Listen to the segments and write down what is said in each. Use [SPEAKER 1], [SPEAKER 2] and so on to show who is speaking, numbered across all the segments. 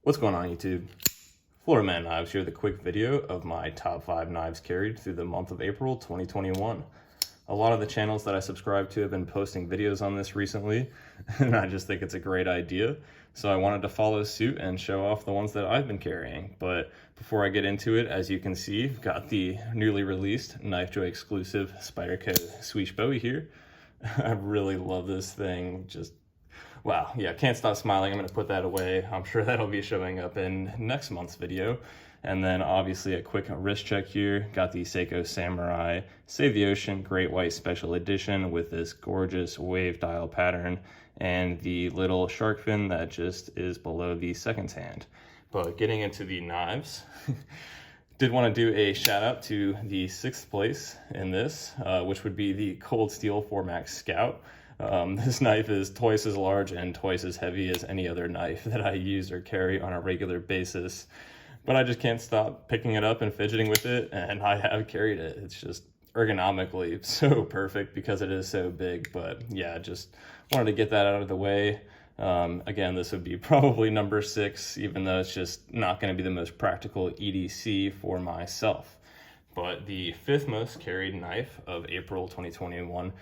[SPEAKER 1] What's going on, YouTube? Florida Man Knives here with a quick video of my top 5 knives carried through the month of April 2021. A lot of the channels that I subscribe to have been posting videos on this recently, and I just think it's a great idea. So I wanted to follow suit and show off the ones that I've been carrying. But before I get into it, as you can see, I've got the newly released Knife Joy exclusive Spyderco Swish Bowie here. I really love this thing. Wow, yeah, can't stop smiling. I'm gonna put that away. I'm sure that'll be showing up in next month's video. And then obviously a quick wrist check here. Got the Seiko Samurai Save the Ocean Great White Special Edition with this gorgeous wave dial pattern and the little shark fin that just is below the seconds hand. But getting into the knives, did want to do a shout out to the 6th place in this, which would be the Cold Steel 4MAX Scout. This knife is twice as large and twice as heavy as any other knife that I use or carry on a regular basis, but I just can't stop picking it up and fidgeting with it, and I have carried it. It's just ergonomically so perfect because it is so big. But yeah, just wanted to get that out of the way. Again, this would be probably number 6, even though it's just not going to be the most practical EDC for myself. But the 5th most carried knife of April 2021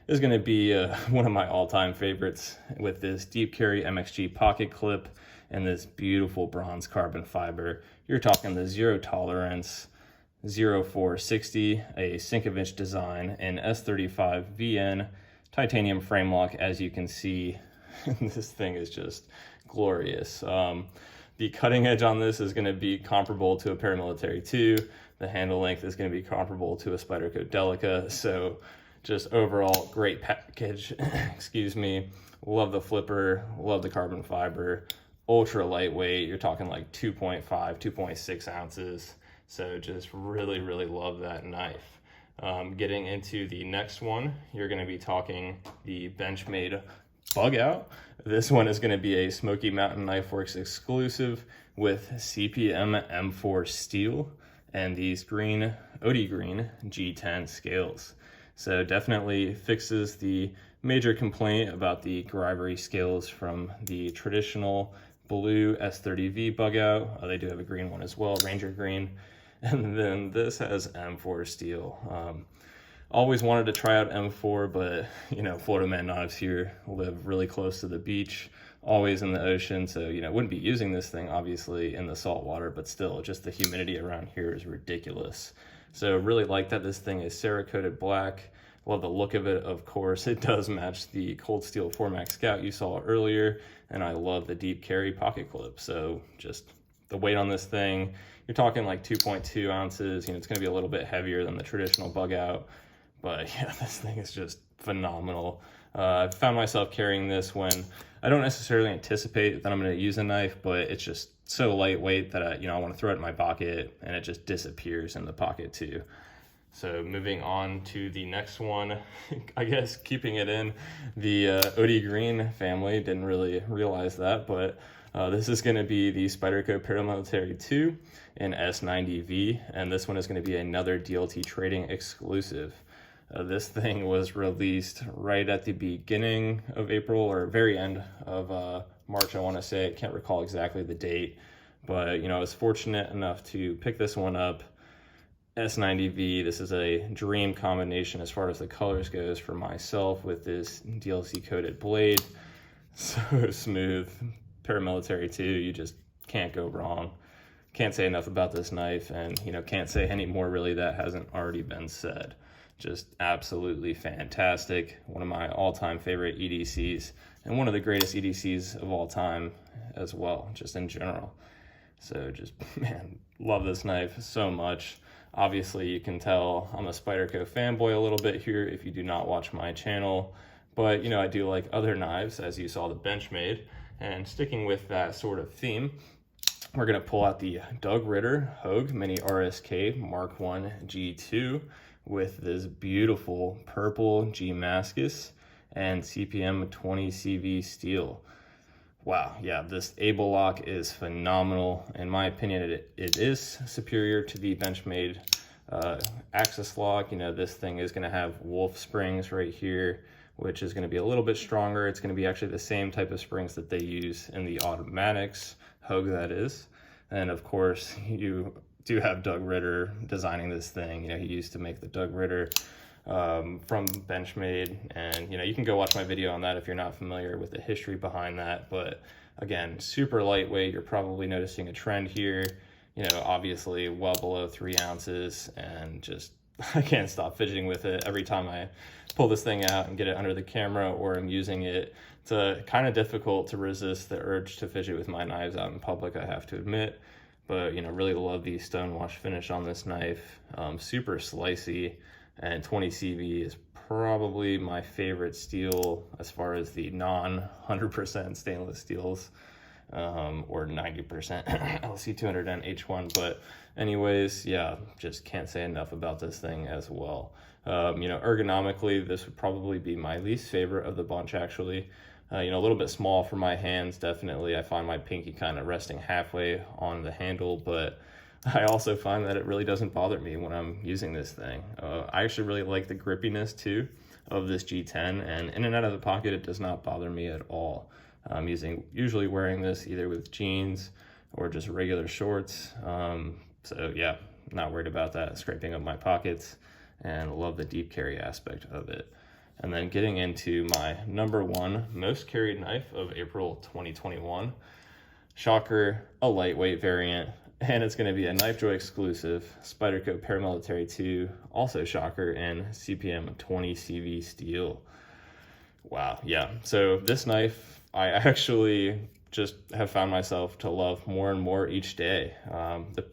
[SPEAKER 1] is going to be one of my all-time favorites, with this deep carry MXG pocket clip and this beautiful bronze carbon fiber. You're talking the zero tolerance 0460, a Sinkovich design, and S35 VN titanium frame lock. As you can see, this thing is just glorious. The cutting edge on this is going to be comparable to a Paramilitary 2. The handle length is going to be comparable to a Spyderco Delica. So just overall great package. Excuse me. Love the flipper, love the carbon fiber, ultra lightweight. You're talking like 2.5 2.6 ounces. So just really love that knife. Getting into the next one, you're going to be talking the Benchmade Bugout. This one is going to be a Smoky Mountain Knife Works exclusive with CPM M4 steel and these green OD green G10 scales. So definitely fixes the major complaint about the grivery scales from the traditional blue S30V Bugout. They do have a green one as well, Ranger green. And then this has M4 steel. Always wanted to try out M4, but you know, Florida Man Knives here live really close to the beach, always in the ocean. So, you know, wouldn't be using this thing obviously in the salt water, but still just the humidity around here is ridiculous. So really like that this thing is Cerakoted black. Love the look of it. Of course, it does match the Cold Steel 4MAX Scout you saw earlier, and I love the deep carry pocket clip. So just the weight on this thing, you're talking like 2.2 ounces. You know, it's going to be a little bit heavier than the traditional Bugout, but yeah, this thing is just phenomenal. I found myself carrying this when I don't necessarily anticipate that I'm going to use a knife, but it's just so lightweight that I want to throw it in my pocket, and it just disappears in the pocket too. So moving on to the next one, I guess keeping it in the OD Green family, didn't really realize that, but this is going to be the Spyderco Paramilitary 2 in S90V, and this one is going to be another DLT Trading exclusive. This thing was released right at the beginning of April, or very end of March, I want to say. I can't recall exactly the date, but you know, I was fortunate enough to pick this one up. S90V, this is a dream combination as far as the colors goes for myself, with this DLC coated blade. So smooth. Paramilitary 2, you just can't go wrong. Can't say enough about this knife, and you know, can't say any more really that hasn't already been said. Just absolutely fantastic. One of my all-time favorite EDCs, and one of the greatest EDCs of all time as well, just in general. So just, man, love this knife so much. Obviously, you can tell I'm a Spyderco fanboy a little bit here if you do not watch my channel, but you know, I do like other knives, as you saw the Benchmade. And sticking with that sort of theme, we're going to pull out the Doug Ritter Hogue Mini RSK Mark 1 G2 with this beautiful purple G Mascus and CPM 20 CV steel. Wow, yeah, this Able lock is phenomenal. In my opinion, it is superior to the Benchmade Axis lock. You know, this thing is going to have wolf springs right here, which is going to be a little bit stronger. It's going to be actually the same type of springs that they use in the automatics Hogue that is. And of course, you do have Doug Ritter designing this thing. You know, he used to make the Doug Ritter from Benchmade, and you know, you can go watch my video on that if you're not familiar with the history behind that. But again, super lightweight. You're probably noticing a trend here, you know, obviously well below 3 ounces, and just I can't stop fidgeting with it every time I pull this thing out and get it under the camera or I'm using it. It's kind of difficult to resist the urge to fidget with my knives out in public, I have to admit. But you know, really love the stonewash finish on this knife. Super slicey, and 20 CV is probably my favorite steel as far as the non 100% stainless steels, or 90% LC200N H1. But anyways, yeah, just can't say enough about this thing as well. You know, ergonomically, this would probably be my least favorite of the bunch, actually. You know, a little bit small for my hands, definitely. I find my pinky kind of resting halfway on the handle, but I also find that it really doesn't bother me when I'm using this thing. I actually really like the grippiness too of this G10, and in and out of the pocket, it does not bother me at all. I'm usually wearing this either with jeans or just regular shorts. So yeah, not worried about that scraping up my pockets, and love the deep carry aspect of it. And then getting into my #1 most carried knife of April 2021. Shocker, a lightweight variant, and it's going to be a KnifeJoy exclusive, Spyderco Paramilitary 2, also shocker, in CPM 20 CV steel. Wow, yeah. So this knife, I actually just have found myself to love more and more each day.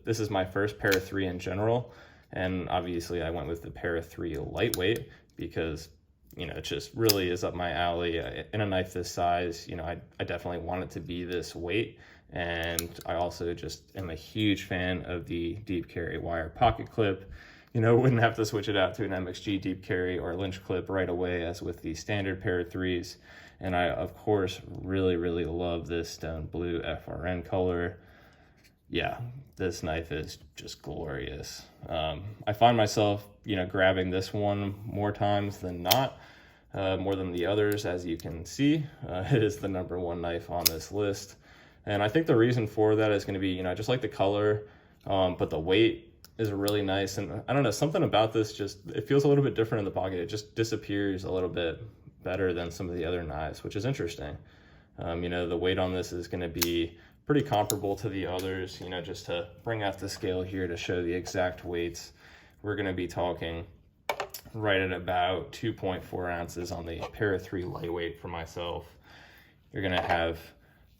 [SPEAKER 1] This is my first Para 3 in general, and obviously I went with the Para 3 lightweight because, you know, it just really is up my alley. In a knife this size, you know, I definitely want it to be this weight. And I also just am a huge fan of the deep carry wire pocket clip. You know, wouldn't have to switch it out to an MXG deep carry or Lynch clip right away as with the standard Para 3s. And I, of course, really, really love this stone blue FRN color. Yeah, this knife is just glorious. I find myself, you know, grabbing this one more times than not, more than the others, as you can see. It is the #1 knife on this list. And I think the reason for that is going to be, you know, I just like the color, but the weight is really nice. And I don't know, something about this just, it feels a little bit different in the pocket. It just disappears a little bit better than some of the other knives, which is interesting. You know, the weight on this is going to be pretty comparable to the others. You know, just to bring out the scale here to show the exact weights, we're going to be talking right at about 2.4 ounces on the Para 3 lightweight for myself. You're going to have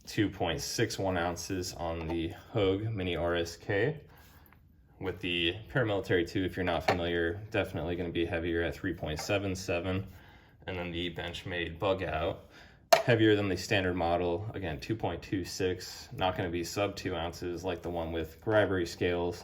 [SPEAKER 1] 2.61 ounces on the Hogue Mini RSK. With the Paramilitary 2, if you're not familiar, definitely going to be heavier at 3.77. And then the Benchmade Bugout, heavier than the standard model, again 2.26, not going to be sub 2 ounces like the one with Gribery scales.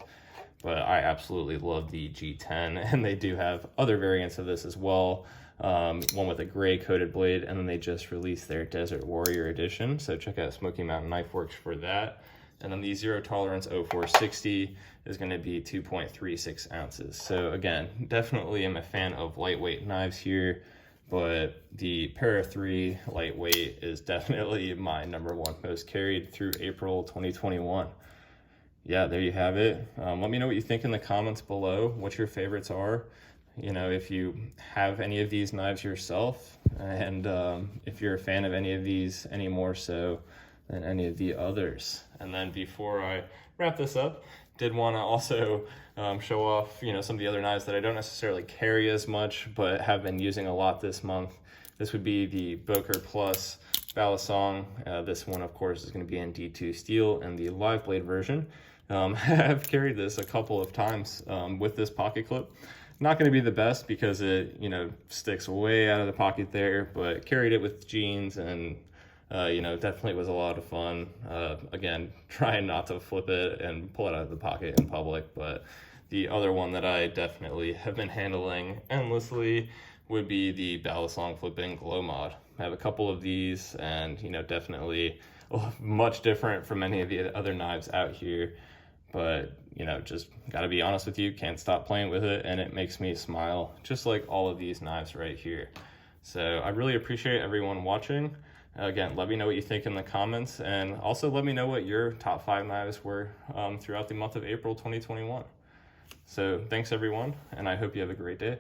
[SPEAKER 1] But I absolutely love the G10, and they do have other variants of this as well. One with a gray coated blade, and then they just released their Desert Warrior edition, so check out Smoky Mountain Knife Works for that. And then the Zero Tolerance 0460 is going to be 2.36 ounces. So again, definitely am a fan of lightweight knives here, but the Para 3 lightweight is definitely my #1 most carried through April 2021. Yeah, there you have it. Let me know what you think in the comments below, what your favorites are. You know, if you have any of these knives yourself, and if you're a fan of any of these any more so than any of the others. And then before I wrap this up, did want to also show off, you know, some of the other knives that I don't necessarily carry as much, but have been using a lot this month. This would be the Boker Plus Balisong. This one, of course, is going to be in D2 steel and the live blade version. I've carried this a couple of times with this pocket clip. Not going to be the best because it, you know, sticks way out of the pocket there, but carried it with jeans, and you know, definitely was a lot of fun. Again, trying not to flip it and pull it out of the pocket in public, but the other one that I definitely have been handling endlessly would be the Balisong Flipping Glow Mod. I have a couple of these, and you know, definitely much different from any of the other knives out here. But, you know, just got to be honest with you, can't stop playing with it, and it makes me smile, just like all of these knives right here. So I really appreciate everyone watching. Again, let me know what you think in the comments, and also let me know what your top 5 knives were throughout the month of April 2021. So thanks everyone, and I hope you have a great day.